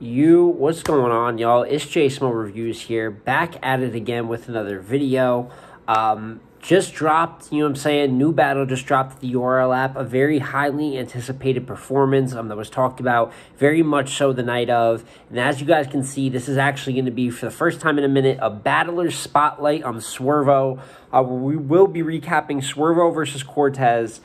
What's going on, y'all? It's J Small Reviews here, back at it again with another video. Just dropped, new battle just dropped the URL app, a very highly anticipated performance that was talked about very much so the night of. And as you guys can see, this is actually going to be, for the first time in a minute, a battler's spotlight on Swervoo. We will be recapping Swervoo versus Cortez.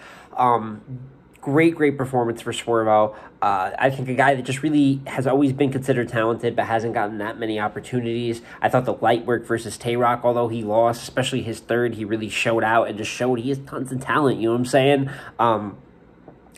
Great performance for Swervoo. I think a guy that just really has always been considered talented but hasn't gotten that many opportunities. I thought the light work versus Tay-Rock, although he lost, especially his third, he really showed out and just showed he has tons of talent, you know what I'm saying?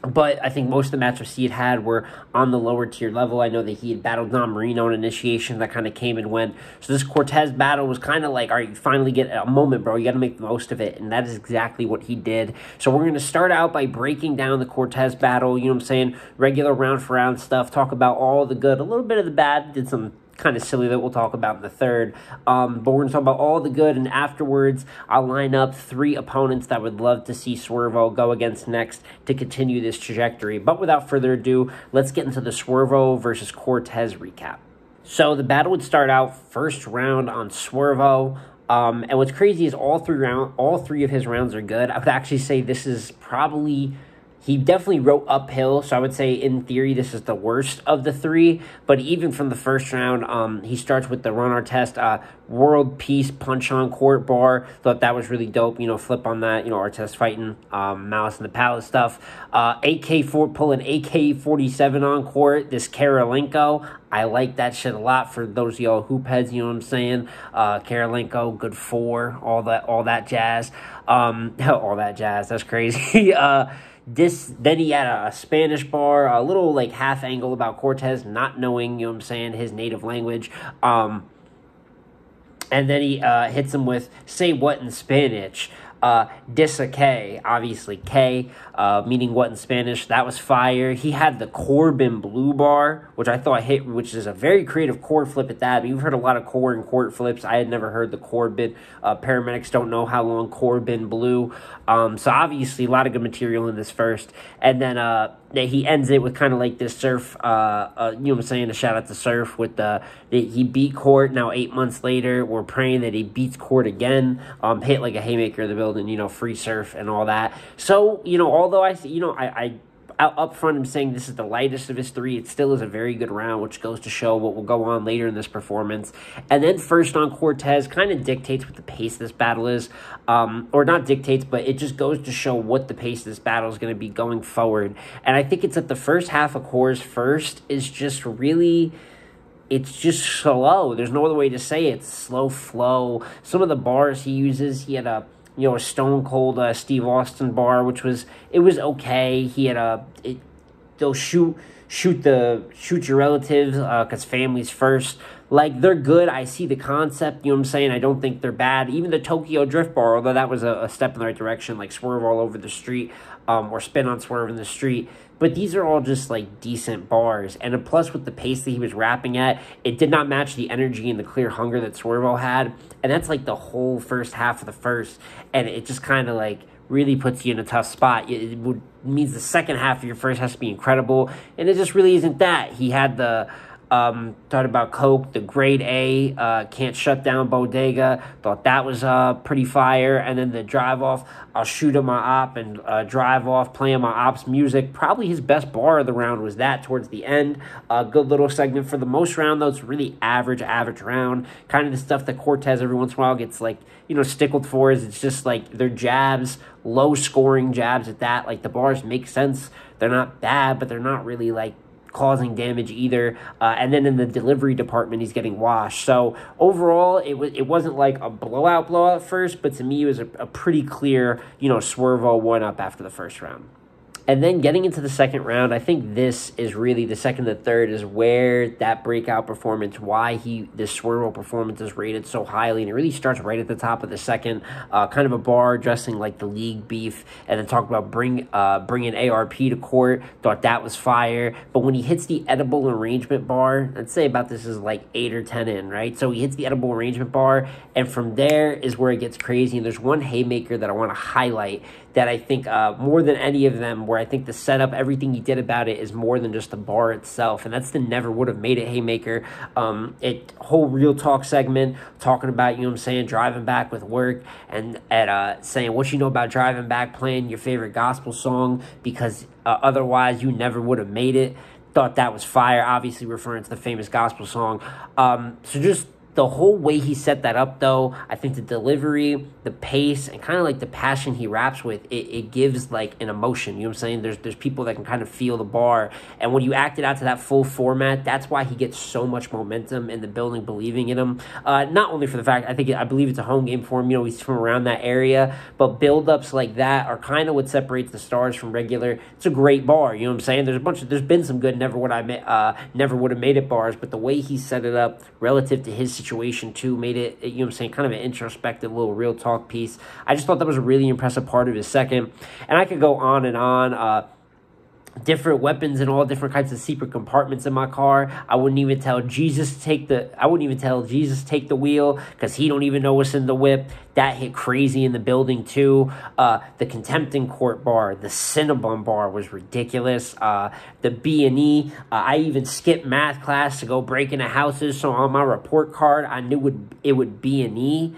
But I think most of the matchups he had were on the lower tier level. I know that he had battled Don Marino in initiation that kind of came and went. So this Cortez battle was kind of like, all right, you finally get a moment, bro. You got to make the most of it. And that is exactly what he did. So we're going to start out by breaking down the Cortez battle. You know what I'm saying? Regular round for round stuff. Talk about all the good, a little bit of the bad. Did some kind of silly that we'll talk about in the third, but we're going to talk about all the good, and afterwards I'll line up 3 opponents that I would love to see Swervoo go against next to continue this trajectory. But without further ado, let's get into the Swervoo versus Cortez recap. So the battle would start out first round on Swervoo. And what's crazy is all three of his rounds are good. I would actually say this is probably, he definitely wrote uphill, so I would say, in theory, this is the worst of the 3. But even from the first round, he starts with the run-art test, world peace punch on court bar. Thought that was really dope, flip on that, Artest fighting Malice in the Palace stuff. Pulling AK-47 on court, this Karolinko. I like that shit a lot for those of y'all hoop heads, you know what I'm saying? Karolinko, good 4, all that jazz. All that jazz, that's crazy. Then he had a Spanish bar, a little like half angle about Cortez not knowing, his native language. And then he hits him with say what in Spanish. Disa K, obviously K, meaning what in Spanish. That was fire. He had the Corbin blue bar, which I thought hit, which is a very creative chord flip at that. You've heard a lot of core and court flips. I had never heard the Corbin. Paramedics don't know how long Corbin blew. So obviously a lot of good material in this first. And then he ends it with kind of like this Surf, a shout out to Surf with he beat Court. Now 8 months later, we're praying that he beats Court again. Hit like a haymaker in the building, free Surf and all that. So, although I up front I'm saying this is the lightest of his 3, it still is a very good round, which goes to show what will go on later in this performance. And then first on Cortez kind of dictates what the pace of this battle is. Or not dictates, but it just goes to show what the pace of this battle is going to be going forward. And I think it's that the first half of Core's first is just really, it's just slow. There's no other way to say it. It's slow flow. Some of the bars he uses, he had a Stone Cold Steve Austin bar, which was okay. He had they'll shoot your relatives because family's first. Like, they're good. I see the concept, I don't think they're bad. Even the Tokyo Drift bar, although that was a step in the right direction, like swerve all over the street, or spin on swerve in the street. But these are all just, like, decent bars. And plus, with the pace that he was rapping at, it did not match the energy and the clear hunger that Swervoo had. And that's, like, the whole first half of the first. And it just kind of, like, really puts you in a tough spot. It means the second half of your first has to be incredible. And it just really isn't that. He had the thought about Coke, the grade A, can't shut down bodega. Thought that was pretty fire. And then the drive off, I'll shoot him my op and drive off, playing my ops music. Probably his best bar of the round was that towards the end. Good little segment for the most round, though. It's really average round. Kind of the stuff that Cortez every once in a while gets, like, stickled for is it's just like their jabs, low scoring jabs at that. Like, the bars make sense. They're not bad, but they're not really like causing damage either. And then in the delivery department, he's getting washed. So overall, it wasn't like a blowout at first, but to me, it was a pretty clear, Swervoo 1-up after the first round. And then getting into the second round, I think this is really the second and the third is where that breakout performance, why this Swervoo performance is rated so highly. And it really starts right at the top of the second, kind of a bar addressing like the league beef, and then talk about bringing ARP to court. Thought that was fire. But when he hits the edible arrangement bar, I'd say about this is like 8 or 10 in, right? So he hits the edible arrangement bar, and from there is where it gets crazy. And there's one haymaker that I want to highlight that I think more than any of them, where I think the setup, everything he did about it is more than just the bar itself, and that's the Never Would Have Made It haymaker. It whole real talk segment talking about, you know what I'm saying, driving back with work, and at saying what you know about driving back, playing your favorite gospel song because otherwise you never would have made it. Thought that was fire, obviously referring to the famous gospel song. So just the whole way he set that up, though, I think the delivery, the pace, and kind of like the passion he raps with, it gives like an emotion. You know what I'm saying? There's people that can kind of feel the bar, and when you act it out to that full format, that's why he gets so much momentum in the building, believing in him. Not only for the fact I believe it's a home game for him. You know, he's from around that area, but build-ups like that are kind of what separates the stars from regular. It's a great bar. You know what I'm saying? There's been some good never would have made it bars, but the way he set it up relative to his situation too made it, you know what I'm saying, kind of an introspective little real talk piece. I just thought that was a really impressive part of his second, and I could go on and on. Different weapons and all different kinds of secret compartments in my car. I wouldn't even tell Jesus to take the wheel because he don't even know what's in the whip. That hit crazy in the building too. The Contempt in Court bar, the Cinnabon bar was ridiculous. The B&E, I even skipped math class to go break into houses, so on my report card I knew it would B&E.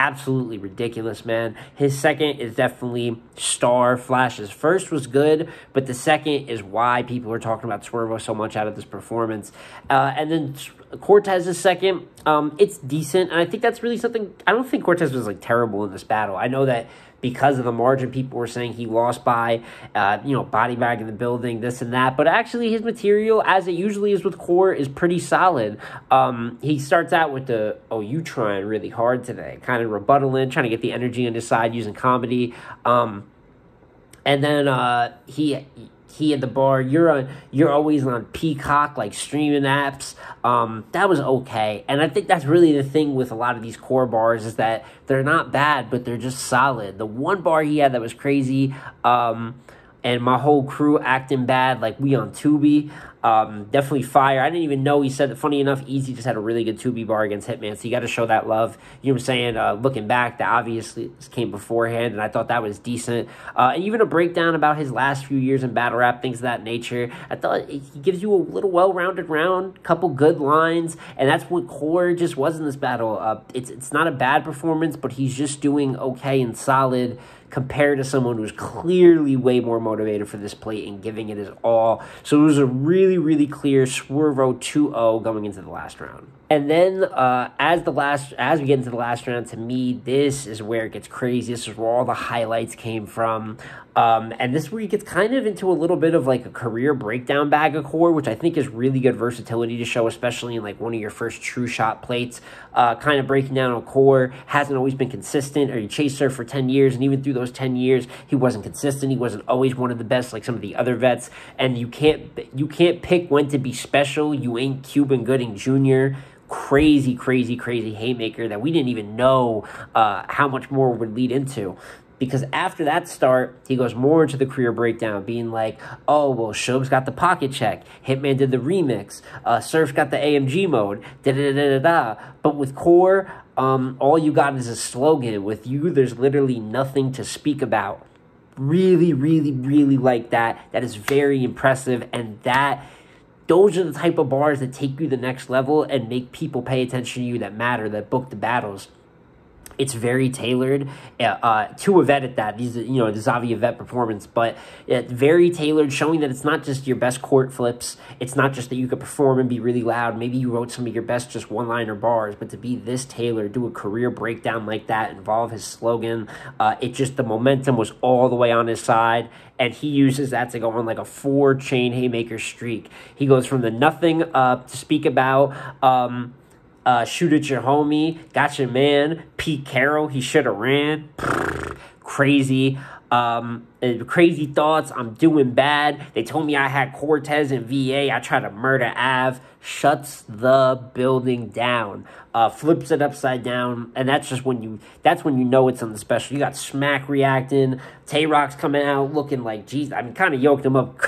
Absolutely ridiculous, man. His second is definitely star. Flash's first was good, but the second is why people are talking about Swervoo so much out of this performance. And then Cortez's second, it's decent, and I think that's really something. I don't think Cortez was like terrible in this battle. I know that because of the margin, people were saying he lost by, body bag in the building, this and that. But actually, his material, as it usually is with Core, is pretty solid. He starts out with the, you trying really hard today, kind of rebuttaling, trying to get the energy on his side using comedy. And then he at the bar, you're always on Peacock, like streaming apps. That was okay. And I think that's really the thing with a lot of these Core bars is that they're not bad, but they're just solid. The one bar he had that was crazy, and my whole crew acting bad, like we on Tubi. Definitely fire. I didn't even know he said that. Funny enough, Easy just had a really good Tubi bar against Hitman, so you got to show that love. You know what I'm saying? Looking back, that obviously came beforehand, and I thought that was decent. Even a breakdown about his last few years in battle rap, things of that nature. I thought he gives you a little well-rounded round, couple good lines, and that's what Core just was in this battle. It's not a bad performance, but he's just doing okay and solid compared to someone who's clearly way more motivated for this plate and giving it his all. So it was a really, really clear Swervoo 2-0 going into the last round. And then as we get into the last round, to me, this is where it gets crazy. This is where all the highlights came from. And this is where he gets kind of into a little bit of like a career breakdown bag of Core, which I think is really good versatility to show, especially in like one of your first true shot plates. Kind of breaking down on Core, hasn't always been consistent, or he chased her for 10 years, and even through those 10 years, he wasn't consistent. He wasn't always one of the best like some of the other vets. And you can't pick when to be special. You ain't Cuban Gooding Jr., crazy haymaker that we didn't even know how much more would lead into. Because after that start, he goes more into the career breakdown, being like, oh, well, Suge's got the pocket check. Hitman did the remix. Surf's got the AMG mode. Da-da-da-da-da. But with Core, all you got is a slogan. With you, there's literally nothing to speak about. Really like that. That is very impressive. And those are the type of bars that take you the next level and make people pay attention to you, that matter, that book the battles. It's very tailored to a vet at that. These, the Xavi vet performance, but it's very tailored, showing that it's not just your best court flips. It's not just that you could perform and be really loud. Maybe you wrote some of your best just one-liner bars, but to be this tailored, do a career breakdown like that, involve his slogan, the momentum was all the way on his side, and he uses that to go on like a 4-chain haymaker streak. He goes from the nothing to speak about. Shoot at your homie, got your man, Pete Carroll, he should have ran. Crazy. Crazy thoughts, I'm doing bad. They told me I had Cortez and VA. I tried to murder Av. Shuts the building down. Flips it upside down. And that's when you know it's something special. You got Smack reacting. Tay-Rock's coming out looking like, geez, I mean, kind of yoked him up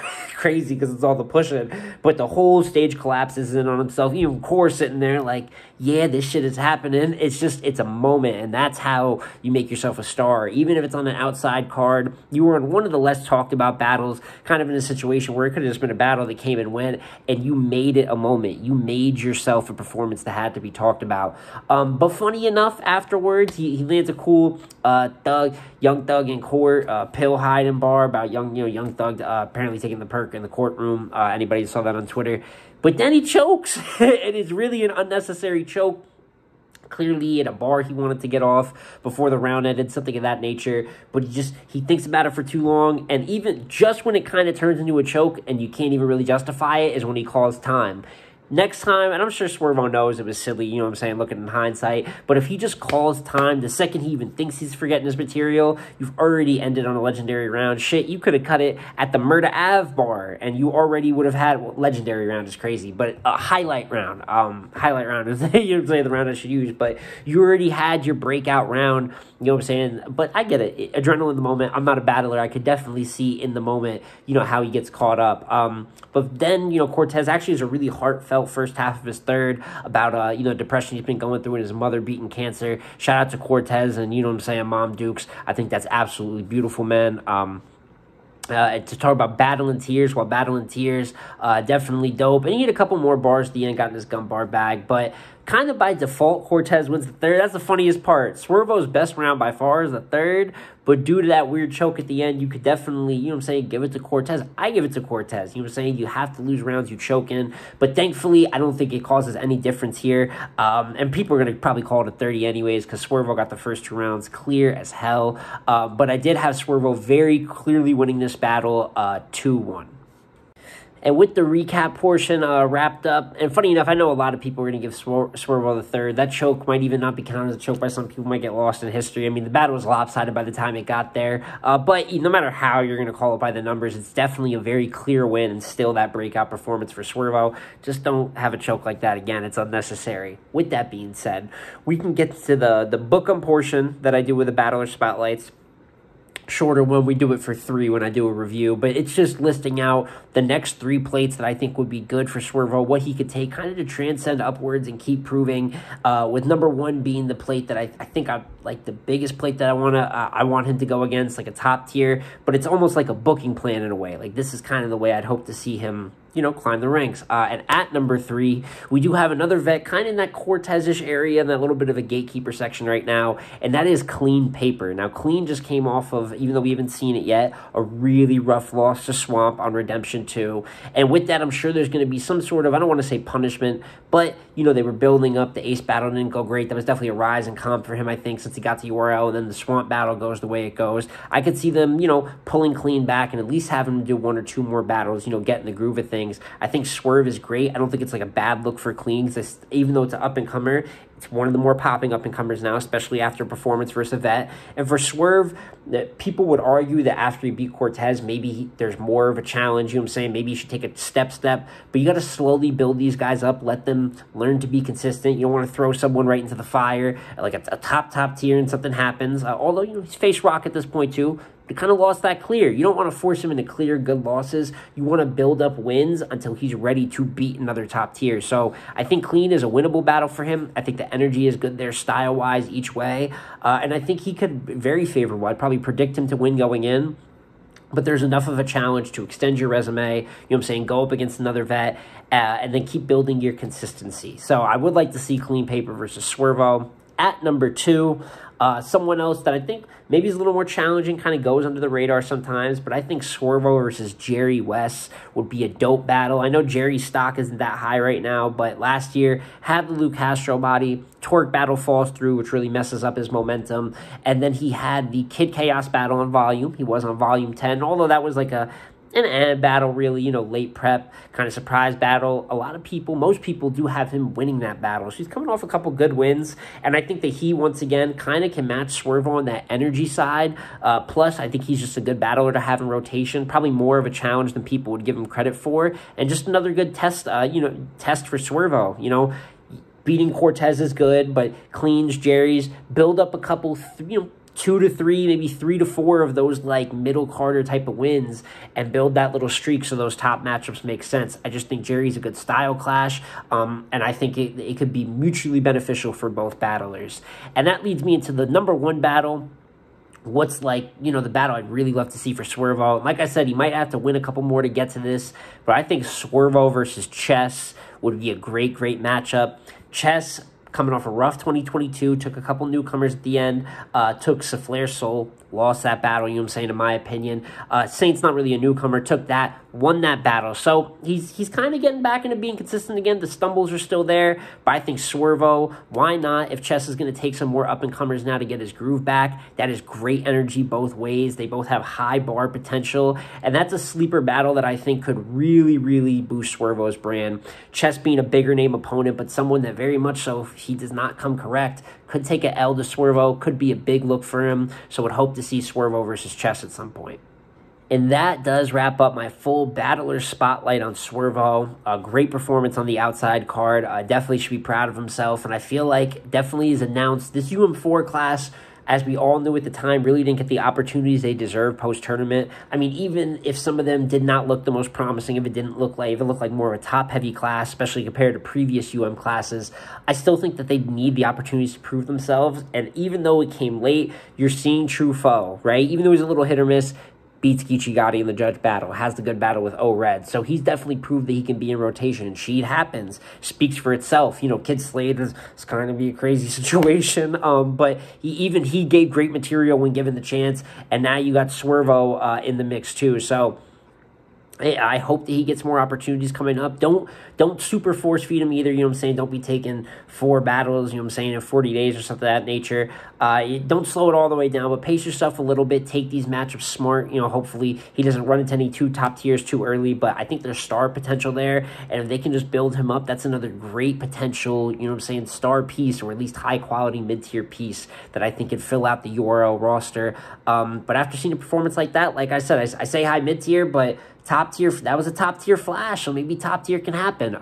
crazy because it's all the pushing. But the whole stage collapses in on himself. Even Core sitting there like, yeah, this shit is happening. It's a moment, and that's how you make yourself a star. Even if it's on an outside card, you were on one of the less talked about battles, kind of in a situation where it could have just been a battle that came and went, and you made it a moment. You made yourself a performance that had to be talked about. But funny enough, afterwards, he lands a cool Young Thug in court, pill hiding bar about Young Thug apparently taking the perk in the courtroom. Anybody saw that on Twitter? But then he chokes, and it's really an unnecessary choke. Clearly at a bar he wanted to get off before the round ended, something of that nature. But he thinks about it for too long, and even just when it kind of turns into a choke and you can't even really justify it is when he calls time. Next time, and I'm sure Swervoo knows it was silly, you know what I'm saying, looking in hindsight, but if he just calls time the second he even thinks he's forgetting his material, you've already ended on a legendary round. Shit, you could have cut it at the Murda Ave bar, and you already would have had, legendary round is crazy, but a highlight round is, you know what I'm saying, the round I should use, but you already had your breakout round, you know what I'm saying, but I get it, adrenaline in the moment, I'm not a battler, I could definitely see in the moment, how he gets caught up, but then, Cortez actually is a really heartfelt first half of his third about, depression he's been going through and his mother beating cancer. Shout out to Cortez and, you know what I'm saying, Mom Dukes. I think that's absolutely beautiful, man. To talk about battling tears while battling tears, definitely dope. And he had a couple more bars at the end, got in his gun bar bag, but kind of by default, Cortez wins the third. That's the funniest part. Swervoo's best round by far is the third, but due to that weird choke at the end, you could definitely, you know what I'm saying, give it to Cortez. I give it to Cortez. You know what I'm saying? You have to lose rounds you choke in, but thankfully, I don't think it causes any difference here. And people are going to probably call it a 30 anyways because Swervoo got the first 2 rounds clear as hell. But I did have Swervoo very clearly winning this battle 2-1. And with the recap portion wrapped up, and funny enough, I know a lot of people are going to give Swervoo the third. That choke might even not be counted as a choke by some people, might get lost in history. I mean, the battle was lopsided by the time it got there. But no matter how you're going to call it by the numbers, it's definitely a very clear win and still that breakout performance for Swervoo. Just don't have a choke like that again. It's unnecessary. With that being said, we can get to the book-em portion that I do with the Battler Spotlights. Shorter one, we do it for 3 when I do a review, but it's just listing out the next 3 plates that I think would be good for Swervoo, what he could take kind of to transcend upwards and keep proving, with number 1 being the plate that I think I like, the biggest plate that I want him to go against, like a top tier, but it's almost like a booking plan in a way. Like, this is kind of the way I'd hope to see him, climb the ranks. And at number 3, we do have another vet kind of in that Cortez-ish area, in that little bit of a gatekeeper section right now, and that is Clean Paper. Now, Clean just came off of, even though we haven't seen it yet, a really rough loss to Swamp on Redemption 2. And with that, I'm sure there's going to be some sort of, I don't want to say punishment, but, they were building up. The Ace battle didn't go great. That was definitely a rise in comp for him, I think, since he got to URL, and then the Swamp battle goes the way it goes. I could see them, pulling Clean back and at least having him do 1 or 2 more battles, get in the groove of things. I think Swerve is great. I don't think it's like a bad look for Clean, even though it's an up-and-comer. It's one of the more popping up-and-comers now, especially after performance versus a vet. And for Swerve, people would argue that after he beat Cortez, maybe there's more of a challenge. You know what I'm saying? Maybe you should take a step. But you got to slowly build these guys up. Let them learn to be consistent. You don't want to throw someone right into the fire, like a top tier, and something happens. Although, he's faced Rock at this point, too. He kind of lost that clear. You don't want to force him into clear good losses. You want to build up wins until he's ready to beat another top tier. So I think Clean is a winnable battle for him. I think the energy is good there style-wise each way. And I think he could be very favorable. I'd probably predict him to win going in. But there's enough of a challenge to extend your resume, you know what I'm saying, go up against another vet, and then keep building your consistency. So I would like to see Clean Paper versus Swervoo. At number 2, someone else that I think maybe is a little more challenging, kind of goes under the radar sometimes, but I think Swervoo versus Jerry West would be a dope battle. I know Jerry's stock isn't that high right now, but last year had the Luke Castro body. Torque battle falls through, which really messes up his momentum. And then he had the Kid Chaos battle on Volume. He was on Volume 10, although that was like an battle, really, late prep, kind of surprise battle. Most people do have him winning that battle. So he's coming off a couple good wins, and I think that he, once again, kind of can match Swervoo on that energy side. Plus, I think he's just a good battler to have in rotation, probably more of a challenge than people would give him credit for, and just another good test, test for Swervoo, Beating Cortez is good, but Cleans, Jerry's, build up a couple, 2 to 3, maybe 3 to 4 of those like middle Carter type of wins and build that little streak so those top matchups make sense. I just think Jerry's a good style clash, and I think it could be mutually beneficial for both battlers. And that leads me into the number one battle. What's like, the battle I'd really love to see for Swervoo. Like I said, he might have to win a couple more to get to this, but I think Swervoo versus Chess would be a great matchup. Chess, coming off a rough 2022, took a couple newcomers at the end, took Souffleur Soul, lost that battle, in my opinion. Saint's not really a newcomer, took that, won that battle. So he's kind of getting back into being consistent again. The stumbles are still there, but I think Swervoo, why not? If Chess is going to take some more up-and-comers now to get his groove back, that is great energy both ways. They both have high bar potential, and that's a sleeper battle that I think could really boost Swervoo's brand. Chess being a bigger name opponent, but someone that very much so, if he does not come correct, could take an L to Swervoo, could be a big look for him, so would hope to see Swervoo versus Chess at some point. And that does wrap up my full battler spotlight on Swervoo. A great performance on the outside card. Definitely should be proud of himself, and I feel like definitely is announced this UM4 class, as we all knew at the time, really didn't get the opportunities they deserved post-tournament. I mean, even if some of them did not look the most promising, if it didn't look like, if it looked like more of a top-heavy class, especially compared to previous classes, I still think that they need the opportunities to prove themselves. And even though it came late, you're seeing true foe, right? Even though it was a little hit or miss, beats Geechee Gotti in the judge battle, has the good battle with O-Red. So he's definitely proved that he can be in rotation. And Sheed happens, speaks for itself. Kid Slade is kind of be a crazy situation, but he gave great material when given the chance. And now you got Swervoo in the mix too. So I hope that he gets more opportunities coming up. Don't super force feed him either, Don't be taking 4 battles, in 40 days or something of that nature. Don't slow it all the way down, but pace yourself a little bit. Take these matchups smart. Hopefully he doesn't run into any 2 top tiers too early, but I think there's star potential there. And if they can just build him up, that's another great potential, star piece, or at least high quality mid-tier piece that I think could fill out the URL roster. But after seeing a performance like that, like I said, I say high mid-tier, but top tier, that was a top tier flash, so maybe top tier can happen.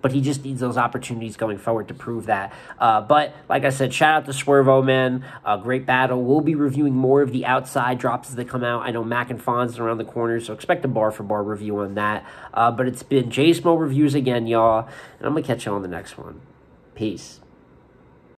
But he just needs those opportunities going forward to prove that. But like I said, shout out to Swervoo, man. Great battle. We'll be reviewing more of the outside drops as they come out. I know Mac and Fonz are around the corner, so expect a bar for bar review on that. But it's been J Smo Reviews again, y'all, and I'm gonna catch you on the next one. Peace.